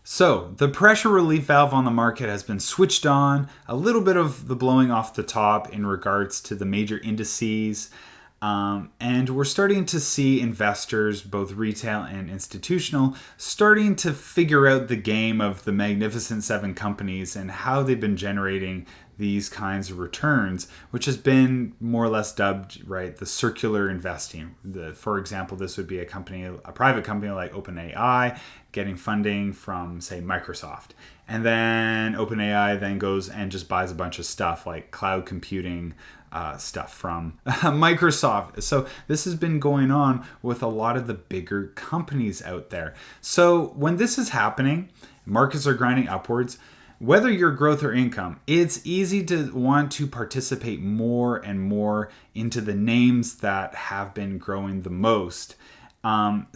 So the pressure relief valve on the market has been switched on. A little bit of the blowing off the top in regards to the major indices. And we're starting to see investors, both retail and institutional, starting to figure out the game of the Magnificent Seven companies and how they've been generating these kinds of returns, which has been more or less dubbed, right, the circular investing. For example, this would be a private company like OpenAI getting funding from, say, Microsoft. And then OpenAI then goes and just buys a bunch of stuff like cloud computing stuff from Microsoft. So this has been going on with a lot of the bigger companies out there. So when this is happening, markets are grinding upwards. Whether you're growth or income, it's easy to want to participate more and more into the names that have been growing the most. And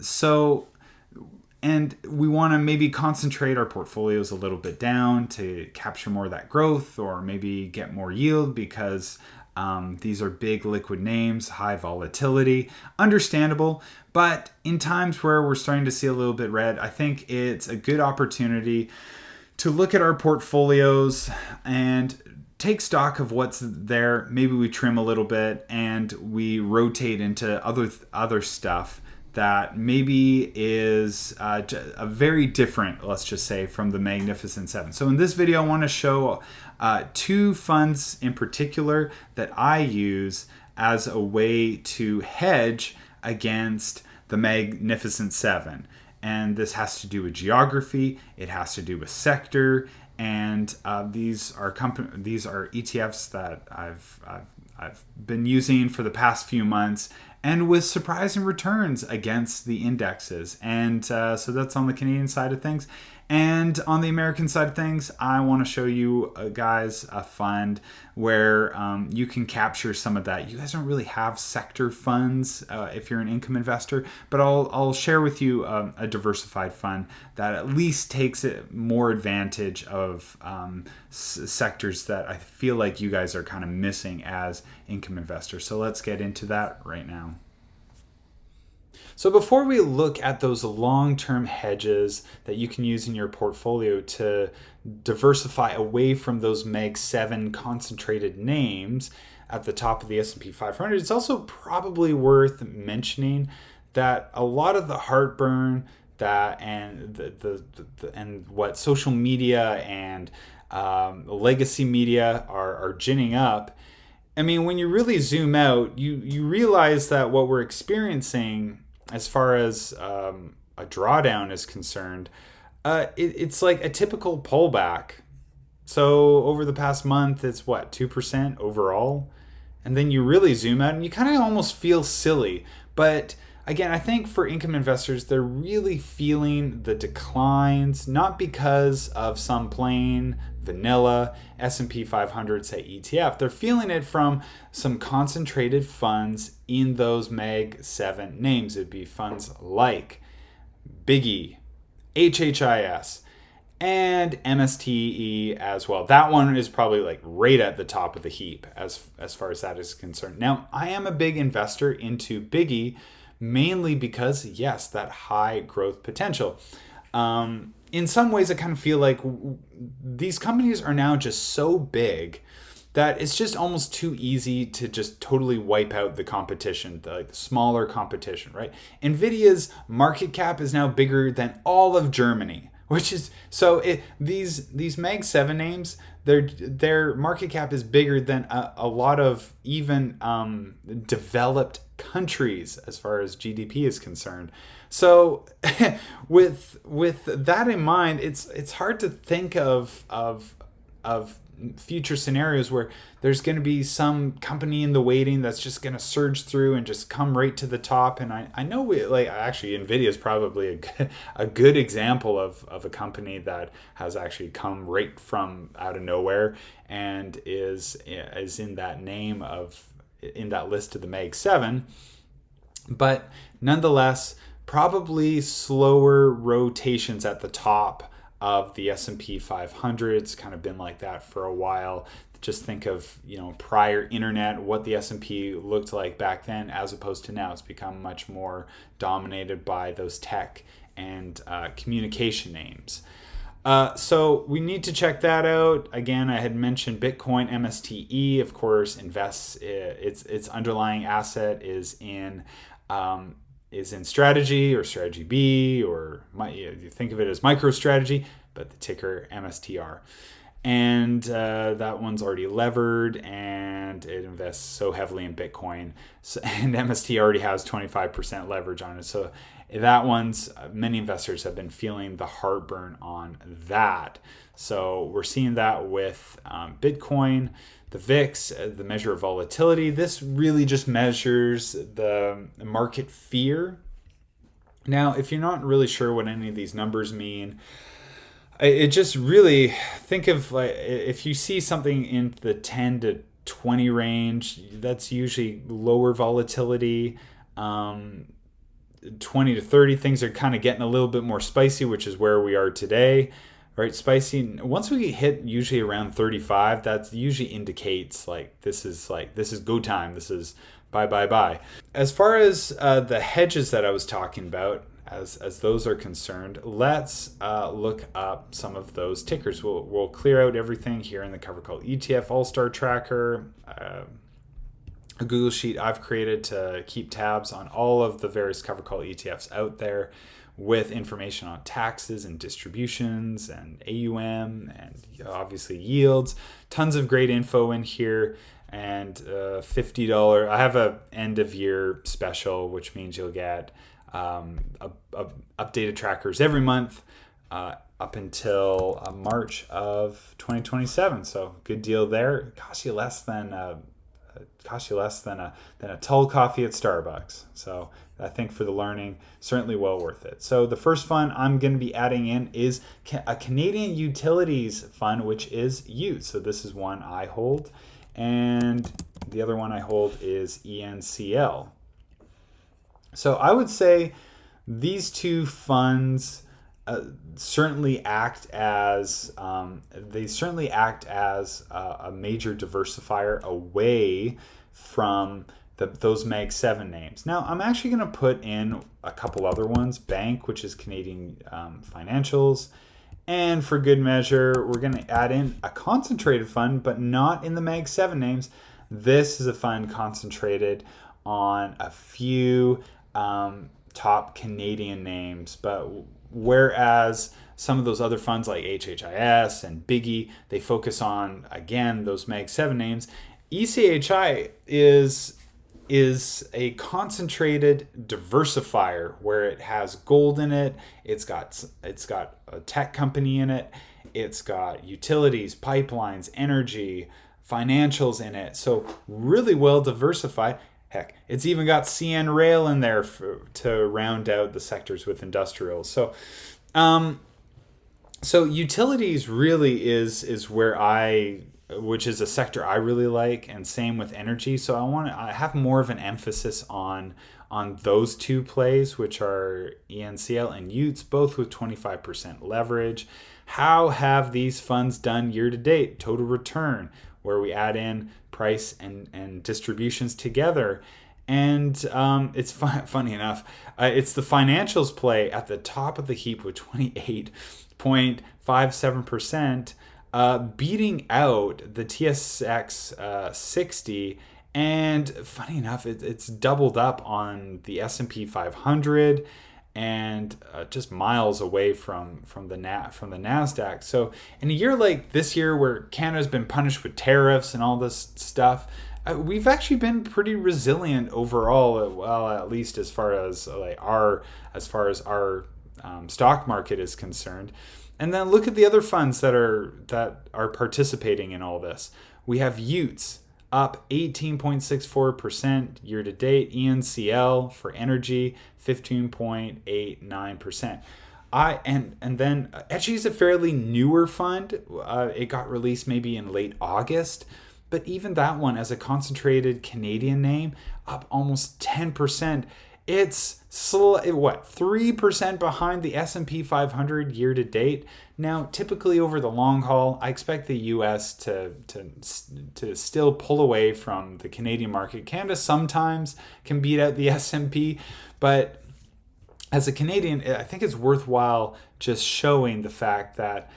we want to maybe concentrate our portfolios a little bit down to capture more of that growth, or maybe get more yield because these are big liquid names, high volatility. Understandable, but in times where we're starting to see a little bit red, I think it's a good opportunity to look at our portfolios and take stock of what's there. Maybe we trim a little bit and we rotate into other stuff that maybe is a very different, let's just say, from the Magnificent Seven. So in this video, I want to show two funds in particular that I use as a way to hedge against the Magnificent Seven. And this has to do with geography, it has to do with sector, and these are ETFs that I've been using for the past few months, and with surprising returns against the indexes. And so that's on the Canadian side of things. And on the American side of things, I want to show you guys a fund where you can capture some of that. You guys don't really have sector funds if you're an income investor, but I'll share with you a diversified fund that at least takes it more advantage of sectors that I feel like you guys are kind of missing as income investors. So let's get into that right now. So before we look at those long-term hedges that you can use in your portfolio to diversify away from those Mag 7 concentrated names at the top of the S&P 500, it's also probably worth mentioning that a lot of the heartburn that and what social media and legacy media are ginning up. I mean, when you really zoom out, you realize that what we're experiencing as far as a drawdown is concerned, it's like a typical pullback. So over the past month, it's what, 2% overall? And then you really zoom out and you kind of almost feel silly. But again, I think for income investors, they're really feeling the declines, not because of some plain vanilla S&P 500, say, ETF. They're feeling it from some concentrated funds in those Mag 7 names. It'd be funds like Biggie, HHIS, and MSTE as well. That one is probably like right at the top of the heap as far as that is concerned. Now, I am a big investor into Biggie, mainly because, yes, that high growth potential. In some ways, I kind of feel like these companies are now just so big that it's just almost too easy to just totally wipe out the competition, the smaller competition, right? NVIDIA's market cap is now bigger than all of Germany, which is so. These Mag 7 names, their market cap is bigger than a lot of even developed countries as far as GDP is concerned. So with that in mind, it's hard to think of future scenarios where there's going to be some company in the waiting that's just going to surge through and just come right to the top. And I know actually NVIDIA is probably a good example of a company that has actually come right from out of nowhere and is in that name in that list of the Mag 7. But nonetheless, probably slower rotations at the top of the S&P 500. It's kind of been like that for a while. Just think of, prior internet, what the S&P looked like back then as opposed to now. It's become much more dominated by those tech and communication names. So we need to check that out. Again, I had mentioned Bitcoin MSTE, of course, invests its underlying asset is in strategy or strategy B, or you think of it as MicroStrategy, but the ticker MSTR. And that one's already levered, and it invests so heavily in Bitcoin. And MST already has 25% leverage on it. So that one's, many investors have been feeling the heartburn on that. So we're seeing that with Bitcoin, the VIX, the measure of volatility. This really just measures the market fear. Now, if you're not really sure what any of these numbers mean, it just really, think of, like, if you see something in the 10 to 20 range, that's usually lower volatility. 20 to 30, things are kind of getting a little bit more spicy, which is where we are today, right? Spicy. Once we hit usually around 35, that usually indicates this is go time. This is buy. As far as the hedges that I was talking about, as those are concerned, let's look up some of those tickers. We'll clear out everything here in the cover called ETF ALLSTAR tracker, a Google sheet I've created to keep tabs on all of the various cover call ETFs out there, with information on taxes and distributions and AUM and obviously yields. Tons of great info in here. And $50, I have a end of year special, which means you'll get updated trackers every month up until March of 2027. So good deal there. It costs you less than a tall coffee at Starbucks. So I think for the learning, certainly well worth it. So the first fund I'm going to be adding in is a Canadian utilities fund, which is UTES. So this is one I hold, and the other one I hold is ENCL. So I would say these two funds certainly act as a major diversifier away from those Mag 7 names. Now, I'm actually going to put in a couple other ones. BANK, which is Canadian Financials. And for good measure, we're going to add in a concentrated fund, but not in the Mag 7 names. This is a fund concentrated on a few top Canadian names, but whereas some of those other funds like HHIS and Biggie, they focus on, again, those Mag 7 names. ECHI is a concentrated diversifier where it has gold in it. It's got a tech company in it. It's got utilities, pipelines, energy, financials in it. So really well diversified. Heck, it's even got CN Rail in there to round out the sectors with industrials. So utilities really is where which is a sector I really like, and same with energy. So I have more of an emphasis on those two plays, which are ENCL and UTES, both with 25% leverage. How have these funds done year to date? Total return, where we add in price and distributions together. And it's funny enough, it's the financials play at the top of the heap with 28.57%, beating out the TSX 60. And funny enough, it's doubled up on the S&P 500 and just miles away from the NASDAQ. So in a year like this year, where Canada's been punished with tariffs and all this stuff, we've actually been pretty resilient overall. Well, at least as far as our stock market is concerned. And then look at the other funds that are participating in all this. We have UTES up 18.64% year to date. ENCL for energy 15.89%. And then HEDGES is a fairly newer fund. It got released maybe in late August, but even that one, as a concentrated Canadian name, up almost 10%. It's 3% behind the S&P 500 year to date. Now, typically over the long haul, I expect the US to still pull away from the Canadian market. Canada sometimes can beat out the S&P, but as a Canadian, I think it's worthwhile just showing the fact that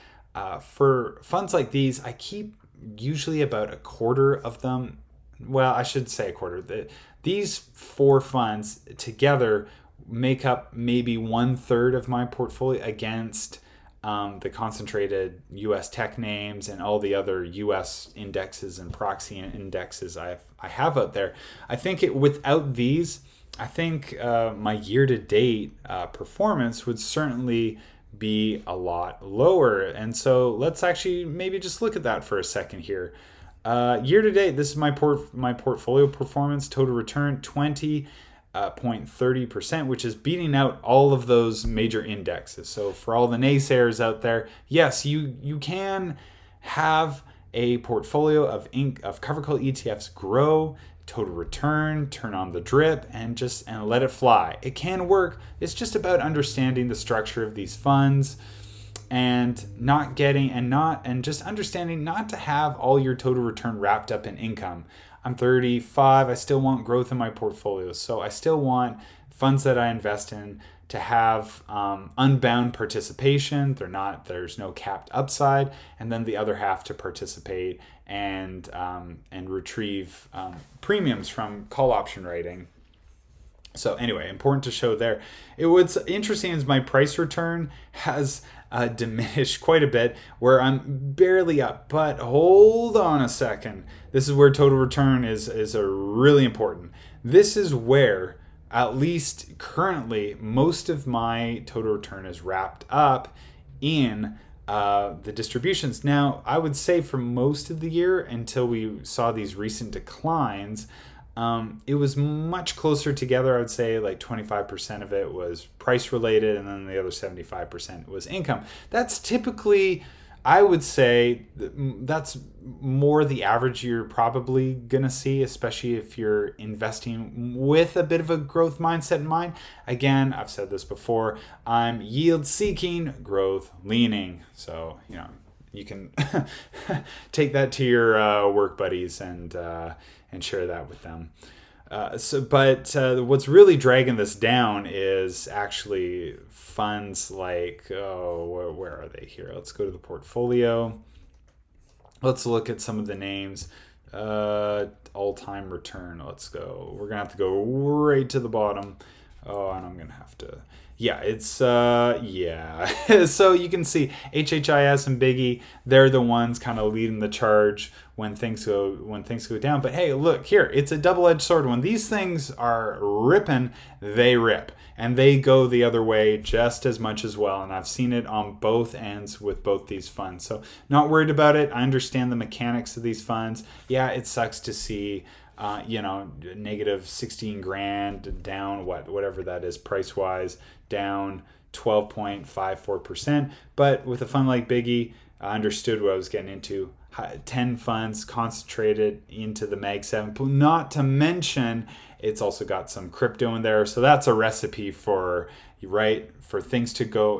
for funds like these, I keep usually about a quarter of them. Well, I should say a quarter. These 4 funds together make up maybe 1/3 of my portfolio against the concentrated U.S. tech names and all the other U.S. indexes and proxy indexes I have out there. I think without these, I think my year-to-date performance would certainly be a lot lower. And so let's actually maybe just look at that for a second here. Year-to-date, this is my portfolio performance, total return 20.30%, which is beating out all of those major indexes. So for all the naysayers out there, yes, you can have a portfolio of cover call ETFs grow, total return, turn on the drip, and let it fly. It can work. It's just about understanding the structure of these funds and just understanding not to have all your total return wrapped up in income. I'm 35. I still want growth in my portfolio. So I still want funds that I invest in to have unbound participation. There's no capped upside. And then the other half to participate and retrieve premiums from call option writing. So anyway, important to show there. What's interesting is my price return has diminished quite a bit, where I'm barely up. But hold on a second. This is where total return is really important. This is where, at least currently, most of my total return is wrapped up in the distributions. Now, I would say for most of the year, until we saw these recent declines, it was much closer together. I would say like 25% of it was price related, and then the other 75% was income. That's typically, I would say, that's more the average you're probably gonna see, especially if you're investing with a bit of a growth mindset in mind. Again, I've said this before, I'm yield seeking, growth leaning. So, you can take that to your work buddies and share that with them. What's really dragging this down is actually funds like, where are they here? Let's go to the portfolio. Let's look at some of the names. All-time return. Let's go. We're going to have to go right to the bottom. Oh, and I'm going to have to... Yeah, it's, So you can see HHIS and Biggie, they're the ones kind of leading the charge when things go down. But hey, look here, it's a double-edged sword. When these things are ripping, they rip. And they go the other way just as much as well. And I've seen it on both ends with both these funds. So not worried about it. I understand the mechanics of these funds. Yeah, it sucks to see negative 16 grand down, whatever that is price wise, down 12.54%. But with a fund like Biggie, I understood what I was getting into. 10 funds concentrated into the Mag 7, not to mention it's also got some crypto in there. So that's a recipe for things to go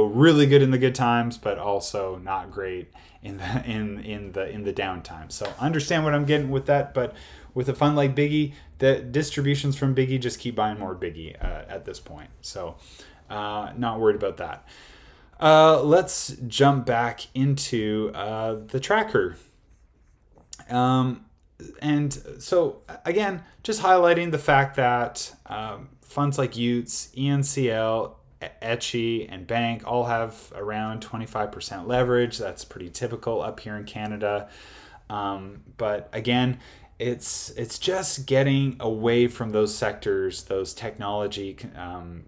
really good in the good times, but also not great in the downtime. So understand what I'm getting with that. But with a fund like Biggie, the distributions from Biggie just keep buying more Biggie at this point. So not worried about that. Let's jump back into the tracker. And so again, just highlighting the fact that funds like UTES, ENCL, ECHI, and BANK all have around 25% leverage. That's pretty typical up here in Canada. But again, it's just getting away from those sectors, those technology,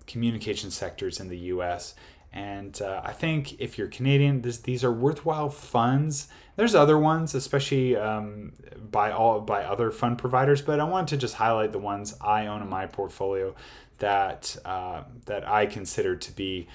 communication sectors in the U.S. And I think if you're Canadian, these are worthwhile funds. There's other ones, especially by other fund providers, but I wanted to just highlight the ones I own in my portfolio that I consider to be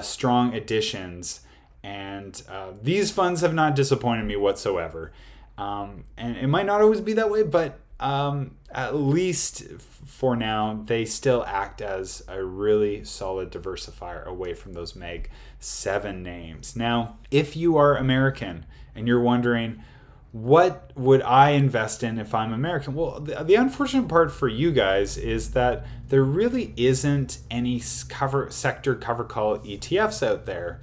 strong additions. And these funds have not disappointed me whatsoever. And it might not always be that way, but at least for now, they still act as a really solid diversifier away from those Mag 7 names. Now, if you are American and you're wondering, what would I invest in if I'm American? Well, the unfortunate part for you guys is that there really isn't any sector cover call ETFs out there.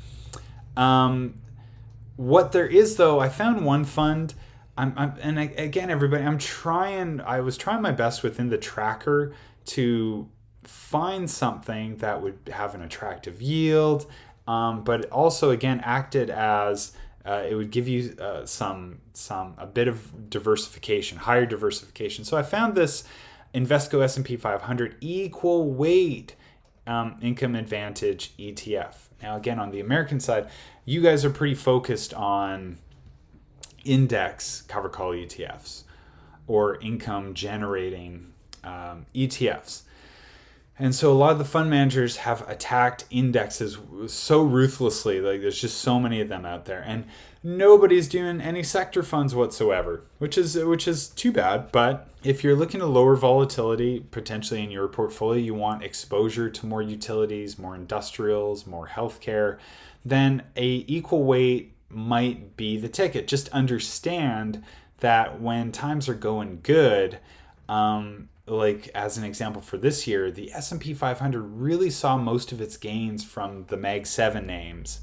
What there is, though, I found one fund. Again, everybody, I was trying my best within the tracker to find something that would have an attractive yield, but also, again, acted as it would give you a bit of diversification, higher diversification. So I found this Invesco S&P 500 equal weight income advantage ETF. Now, again, on the American side, you guys are pretty focused on index cover call ETFs or income generating ETFs. And so a lot of the fund managers have attacked indexes so ruthlessly. Like, there's just so many of them out there, and nobody's doing any sector funds whatsoever, which is too bad. But if you're looking to lower volatility potentially in your portfolio, you want exposure to more utilities, more industrials, more healthcare, then a equal weight might be the ticket. Just understand that when times are going good, like as an example for this year, the S&P 500 really saw most of its gains from the Mag 7 names.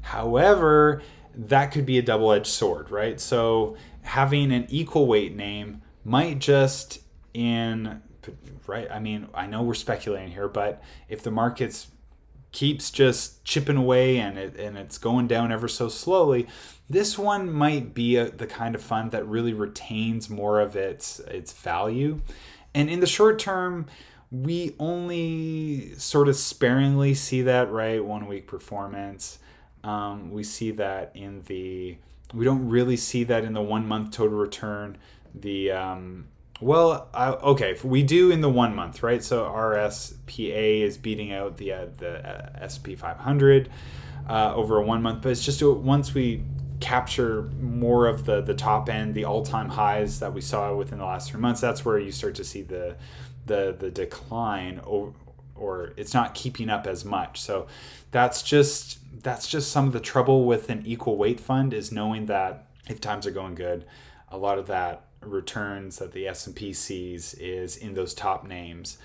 However, that could be a double-edged sword, right? So having an equal weight name might just right? I mean, I know we're speculating here, but if the markets keeps just chipping away and it's going down ever so slowly, this one might be the kind of fund that really retains more of its value. And in the short term, we only sort of sparingly see that, right? 1 week performance. We see that we don't really see that in the 1 month total return. We do in the 1 month, right? So RSPA is beating out the SP 500 over a 1 month, but it's just once we capture more of the top end, the all-time highs that we saw within the last 3 months, that's where you start to see the decline, or it's not keeping up as much. So that's just some of the trouble with an equal weight fund, is knowing that if times are going good, a lot of that returns that the S&P sees is in those top names.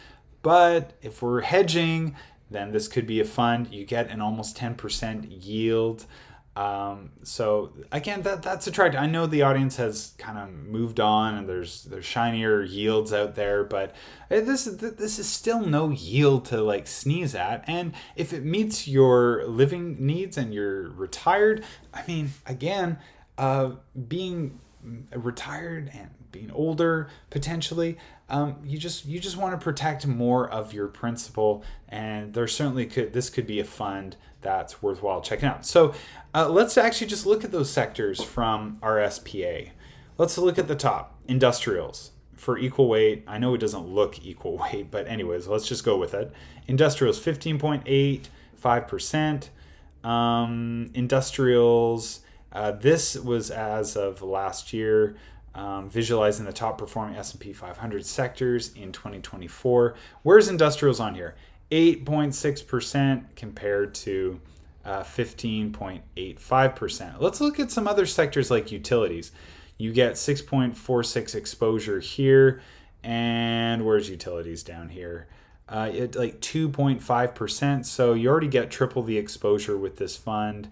But if we're hedging, then this could be a fund. You get an almost 10% yield. So again, that's attractive. I know the audience has kind of moved on, and there's shinier yields out there, but this is still no yield to like sneeze at. And if it meets your living needs and you're retired, I mean, again, being retired and being older potentially, you just want to protect more of your principal, and this could be a fund that's worthwhile checking out. So let's actually just look at those sectors from RSPA. Let's look at the top, industrials for equal weight. I know it doesn't look equal weight, but anyways, let's just go with it. Industrials 15.85%. Industrials, this was as of last year, visualizing the top performing S&P 500 sectors in 2024. Where's industrials on here? 8.6% compared to 15.85%. Let's look at some other sectors like utilities. You get 6.46 exposure here, and where's utilities down here? At like 2.5%. So you already get triple the exposure with this fund.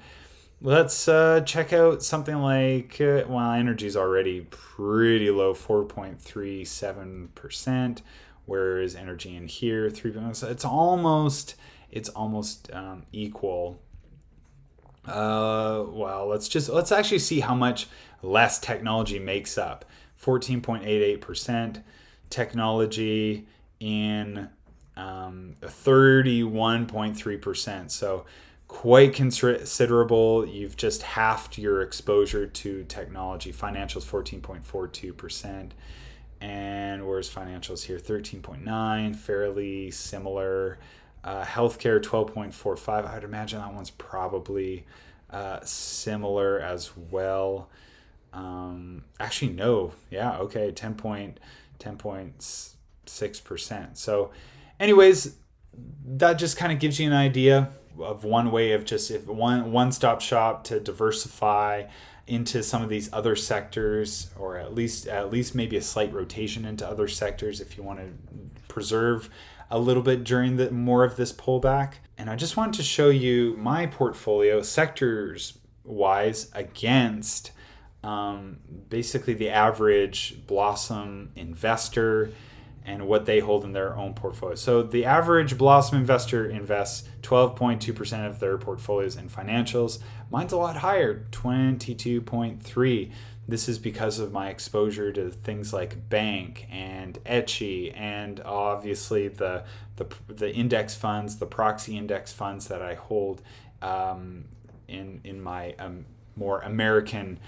Let's check out something like, energy is already pretty low, 4.37%. Where is energy in here? 3%. It's almost equal. Let's actually see how much less technology makes up. 14.88%. Technology in 31.3%. So quite considerable. You've just halved your exposure to technology. Financials 14.42%. And where's financials here? 13.9, fairly similar. Healthcare 12.45. I'd imagine that one's probably similar as well. Actually, no. Yeah, okay, 10.6%. So anyways, that just kind of gives you an idea of one way of just one-stop shop to diversify into some of these other sectors, or at least maybe a slight rotation into other sectors if you want to preserve a little bit during the more of this pullback. And I just wanted to show you my portfolio sectors wise against basically the average Blossom investor and what they hold in their own portfolio. So the average Blossom investor invests 12.2% of their portfolios in financials. Mine's a lot higher, 22.3%. This is because of my exposure to things like BANK and ECHI, and obviously the index funds, the proxy index funds that I hold in my more American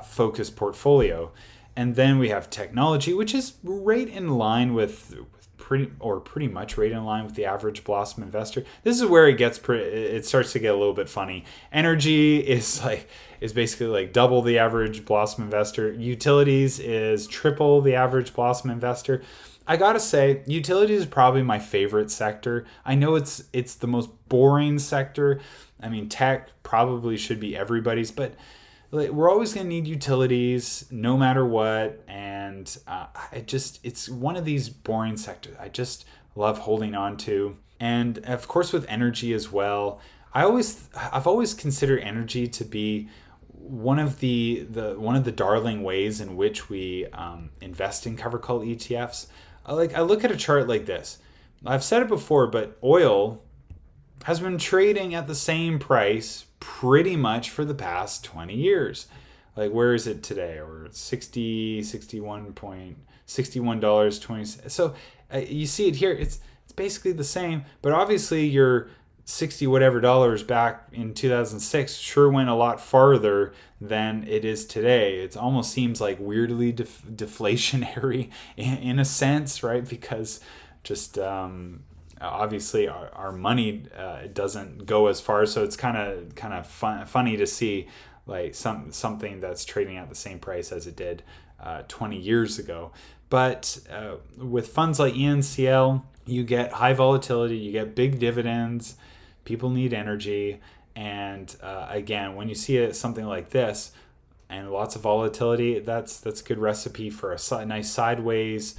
focused portfolio. And then we have technology, which is right in line with pretty much right in line with the average Blossom investor. This is where it starts to get a little bit funny. Energy is basically like double the average Blossom investor. Utilities is triple the average Blossom investor. I gotta say, utilities is probably my favorite sector. I know it's the most boring sector. I mean, tech probably should be everybody's, but we're always going to need utilities no matter what, and it's one of these boring sectors I just love holding on to. And of course with energy as well, I've always considered energy to be one of the darling ways in which we invest in cover call ETFs. I look at a chart like this. I've said it before, but oil has been trading at the same price pretty much for the past 20 years. Like, where is it today? Or $61.20. So you see it here. It's basically the same, but obviously your 60 whatever dollars back in 2006 sure went a lot farther than it is today. It almost seems like weirdly deflationary in a sense, right? Because just obviously our money doesn't go as far, so it's kind of funny to see like something that's trading at the same price as it did 20 years ago. But with funds like ENCL, you get high volatility, you get big dividends, people need energy, and again, when you see something like this and lots of volatility, that's a good recipe for a nice sideways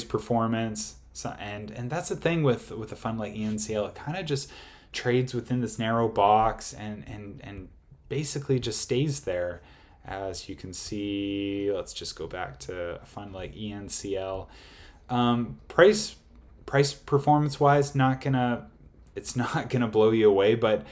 performance. So, and that's the thing with a fund like ENCL. It kind of just trades within this narrow box and basically just stays there. As you can see, let's just go back to a fund like ENCL. Price performance wise, it's not gonna blow you away, but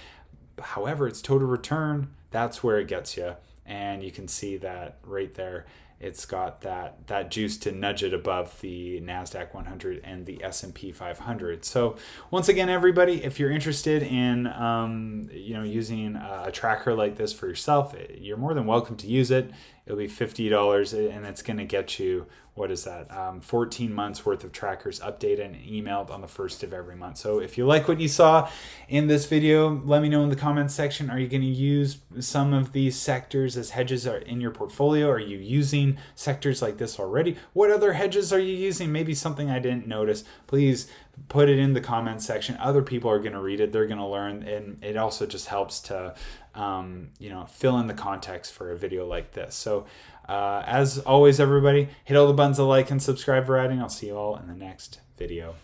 however, its total return, that's where it gets you. And you can see that right there. It's got that juice to nudge it above the NASDAQ 100 and the S&P 500. So once again, everybody, if you're interested in using a tracker like this for yourself, you're more than welcome to use it. It'll be $50, and it's going to get you, 14 months worth of trackers updated and emailed on the first of every month. So if you like what you saw in this video, let me know in the comments section. Are you going to use some of these sectors as hedges in your portfolio? Are you using sectors like this already? What other hedges are you using? Maybe something I didn't notice. Please put it in the comments section. Other people are going to read it. They're going to learn, and it also just helps to fill in the context for a video like this. So as always, everybody, hit all the buttons of like and subscribe for adding. I'll see you all in the next video.